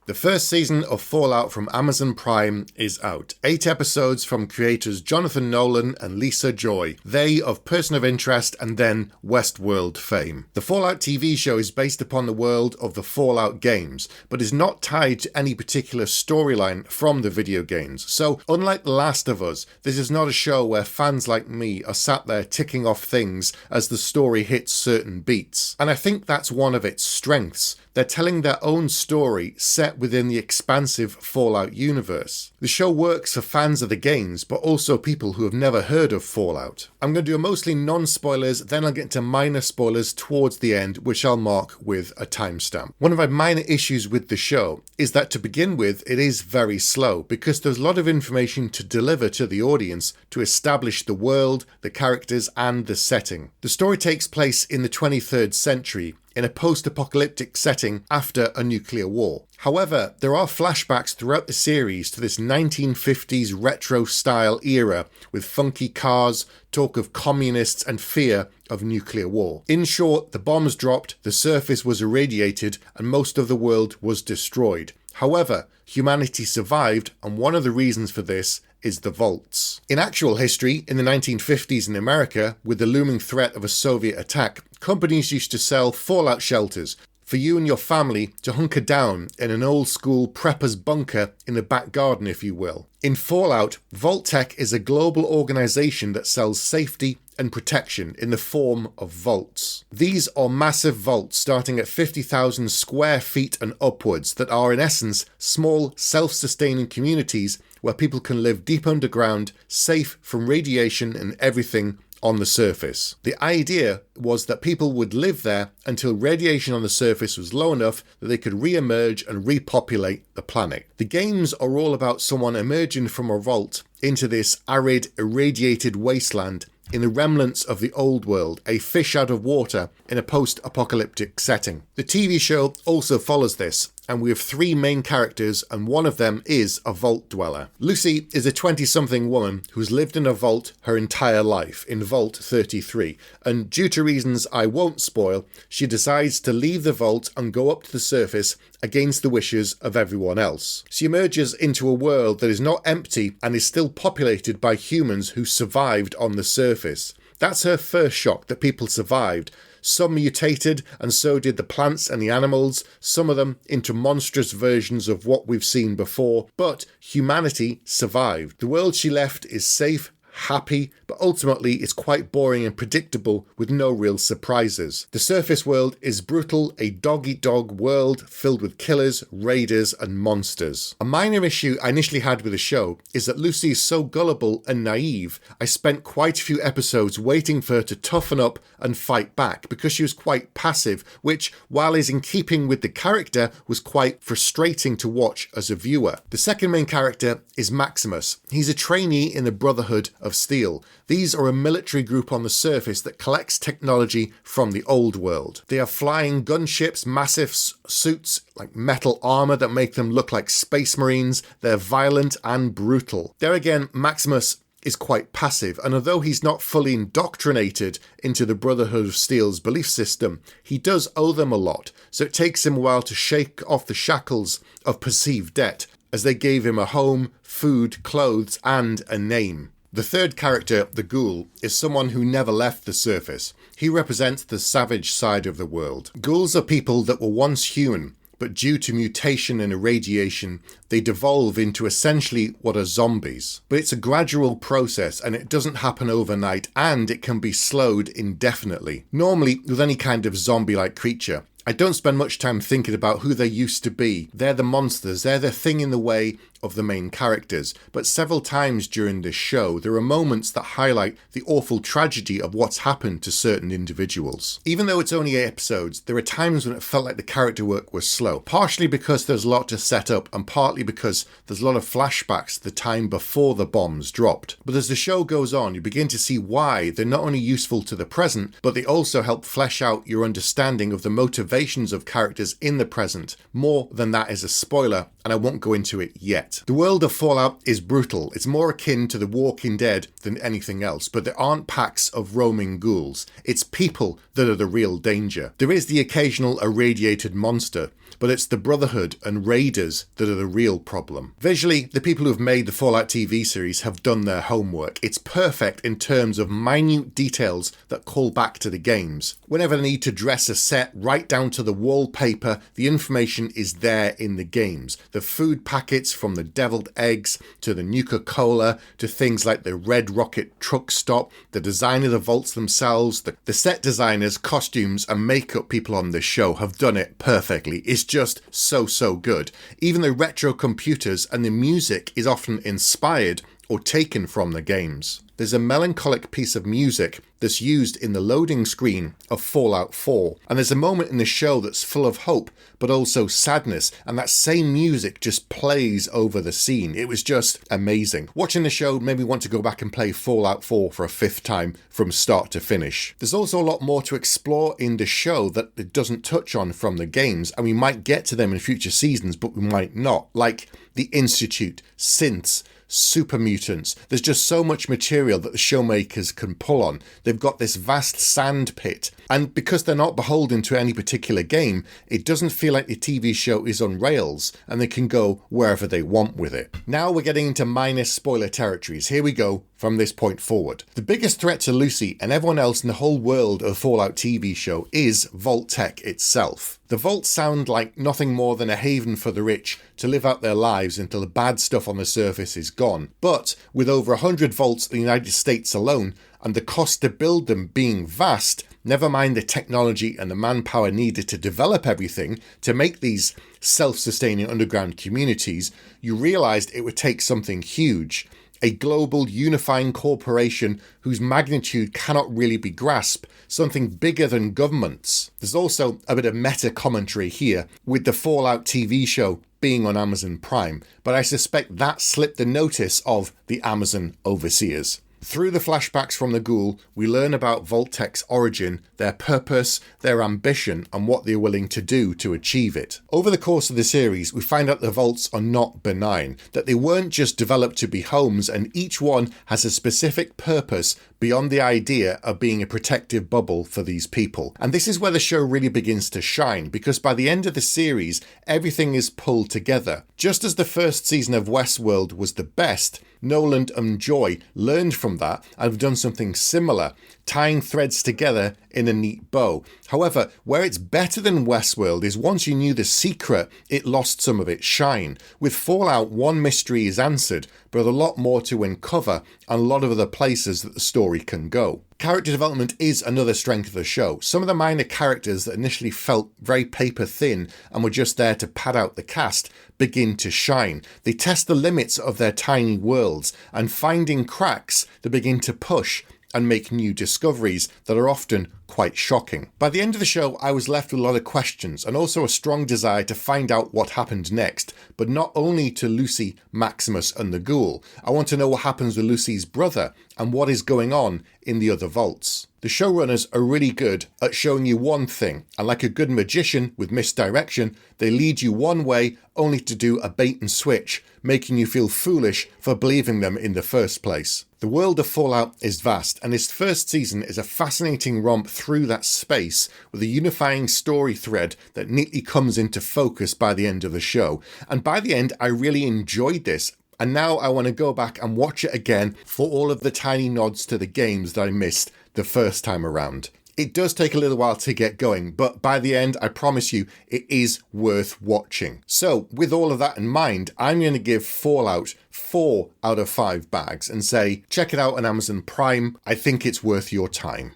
The first season of Fallout from Amazon Prime is out. 8 episodes from creators Jonathan Nolan and Lisa Joy, they of Person of Interest and then Westworld fame. The Fallout TV show is based upon the world of the Fallout games, but is not tied to any particular storyline from the video games. So, unlike The Last of Us, this is not a show where fans like me are sat there ticking off things as the story hits certain beats. And I think that's one of its strengths. They're telling their own story set within the expansive Fallout universe. The show works for fans of the games, but also people who have never heard of Fallout. I'm going to do mostly non-spoilers, then I'll get into minor spoilers towards the end, which I'll mark with a timestamp. One of my minor issues with the show is that to begin with, it is very slow, because there's a lot of information to deliver to the audience to establish the world, the characters, and the setting. The story takes place in the 23rd century, in a post-apocalyptic setting after a nuclear war. However, there are flashbacks throughout the series to this 1950s retro-style era with funky cars, talk of communists and fear of nuclear war. In short, the bombs dropped, the surface was irradiated, and most of the world was destroyed. However, humanity survived, and one of the reasons for this is the vaults. In actual history, in the 1950s in America, with the looming threat of a Soviet attack, companies used to sell fallout shelters for you and your family to hunker down in an old-school prepper's bunker in the back garden, if you will. In Fallout, Vault-Tec is a global organization that sells safety and protection in the form of vaults. These are massive vaults starting at 50,000 square feet and upwards that are in essence small self-sustaining communities where people can live deep underground, safe from radiation and everything on the surface. The idea was that people would live there until radiation on the surface was low enough that they could re-emerge and repopulate the planet. The games are all about someone emerging from a vault into this arid, irradiated wasteland in the remnants of the old world, a fish out of water in a post-apocalyptic setting. The TV show also follows this, and we have 3 main characters, and one of them is a vault dweller. Lucy is a 20-something woman who's lived in a vault her entire life, in Vault 33, and due to reasons I won't spoil, she decides to leave the vault and go up to the surface against the wishes of everyone else. She emerges into a world that is not empty and is still populated by humans who survived on the surface. That's her first shock, that people survived. Some mutated, and so did the plants and the animals, some of them into monstrous versions of what we've seen before, but humanity survived. The world she left is safe, happy, but ultimately it's quite boring and predictable with no real surprises. The surface world is brutal, a dog-eat-dog world filled with killers, raiders, and monsters. A minor issue I initially had with the show is that Lucy is so gullible and naive. I spent quite a few episodes waiting for her to toughen up and fight back because she was quite passive, which, while is in keeping with the character, was quite frustrating to watch as a viewer. The second main character is Maximus. He's a trainee in the Brotherhood of Steel. These are a military group on the surface that collects technology from the old world. They have flying gunships, massive suits like metal armor that make them look like space marines. They're violent and brutal. There again, Maximus is quite passive, and although he's not fully indoctrinated into the Brotherhood of Steel's belief system, he does owe them a lot, so it takes him a while to shake off the shackles of perceived debt, as they gave him a home, food, clothes, and a name. The third character, the Ghoul, is someone who never left the surface. He represents the savage side of the world. Ghouls are people that were once human, but due to mutation and irradiation, they devolve into essentially what are zombies. But it's a gradual process, and it doesn't happen overnight, and it can be slowed indefinitely. Normally, with any kind of zombie-like creature, I don't spend much time thinking about who they used to be. They're the monsters, they're the thing in the way of the main characters. But several times during this show, there are moments that highlight the awful tragedy of what's happened to certain individuals. Even though it's only 8 episodes, there are times when it felt like the character work was slow. Partially because there's a lot to set up, and partly because there's a lot of flashbacks to the time before the bombs dropped. But as the show goes on, you begin to see why they're not only useful to the present, but they also help flesh out your understanding of the motivations of characters in the present. More than that is a spoiler, and I won't go into it yet. The world of Fallout is brutal. It's more akin to The Walking Dead than anything else, but there aren't packs of roaming ghouls. It's people that are the real danger. There is the occasional irradiated monster, but it's the Brotherhood and Raiders that are the real problem. Visually, the people who've made the Fallout TV series have done their homework. It's perfect in terms of minute details that call back to the games. Whenever they need to dress a set right down to the wallpaper, the information is there in the games. The food packets from the deviled eggs to the Nuka-Cola to things like the Red Rocket truck stop, the design of the vaults themselves, the set designers, costumes and makeup people on this show have done it perfectly. It's just so good. Even the retro computers and the music is often inspired or taken from the games. There's a melancholic piece of music that's used in the loading screen of Fallout 4, and there's a moment in the show that's full of hope but also sadness, and that same music just plays over the scene. It was just amazing. Watching the show made me want to go back and play Fallout 4 for a fifth time from start to finish. There's also a lot more to explore in the show that it doesn't touch on from the games, and we might get to them in future seasons, but we might not, like the Institute, synths, super mutants. There's just so much material that the showmakers can pull on. They've got this vast sand pit, and because they're not beholden to any particular game, it doesn't feel like the TV show is on rails and they can go wherever they want with it. Now we're getting into minor spoiler territories. Here we go from this point forward. The biggest threat to Lucy and everyone else in the whole world of the Fallout TV show is Vault-Tec itself. The Vaults sound like nothing more than a haven for the rich to live out their lives until the bad stuff on the surface is gone. But with over 100 vaults in the United States alone, and the cost to build them being vast, never mind the technology and the manpower needed to develop everything to make these self-sustaining underground communities, you realised it would take something huge. A global unifying corporation whose magnitude cannot really be grasped, something bigger than governments. There's also a bit of meta commentary here with the Fallout TV show being on Amazon Prime, but I suspect that slipped the notice of the Amazon overseers. Through the flashbacks from the Ghoul, we learn about Vault-Tec's origin, their purpose, their ambition, and what they're willing to do to achieve it. Over the course of the series, we find out the Vaults are not benign, that they weren't just developed to be homes, and each one has a specific purpose beyond the idea of being a protective bubble for these people. And this is where the show really begins to shine, because by the end of the series, everything is pulled together. Just as the first season of Westworld was the best, Nolan and Joy learned from that and have done something similar, tying threads together in a neat bow. However, where it's better than Westworld is once you knew the secret, it lost some of its shine. With Fallout, one mystery is answered, but a lot more to uncover and a lot of other places that the story can go. Character development is another strength of the show. Some of the minor characters that initially felt very paper thin and were just there to pad out the cast begin to shine. They test the limits of their tiny worlds, and finding cracks, they begin to push and make new discoveries that are often quite shocking. By the end of the show, I was left with a lot of questions and also a strong desire to find out what happened next, but not only to Lucy, Maximus and the Ghoul. I want to know what happens with Lucy's brother and what is going on in the other vaults. The showrunners are really good at showing you one thing, and like a good magician with misdirection, they lead you one way only to do a bait and switch, making you feel foolish for believing them in the first place. The world of Fallout is vast, and this first season is a fascinating romp through that space with a unifying story thread that neatly comes into focus by the end of the show. And by the end, I really enjoyed this. And now I want to go back and watch it again for all of the tiny nods to the games that I missed the first time around. It does take a little while to get going, but by the end, I promise you, it is worth watching. So with all of that in mind, I'm going to give Fallout 4 out of 5 bags and say, check it out on Amazon Prime. I think it's worth your time.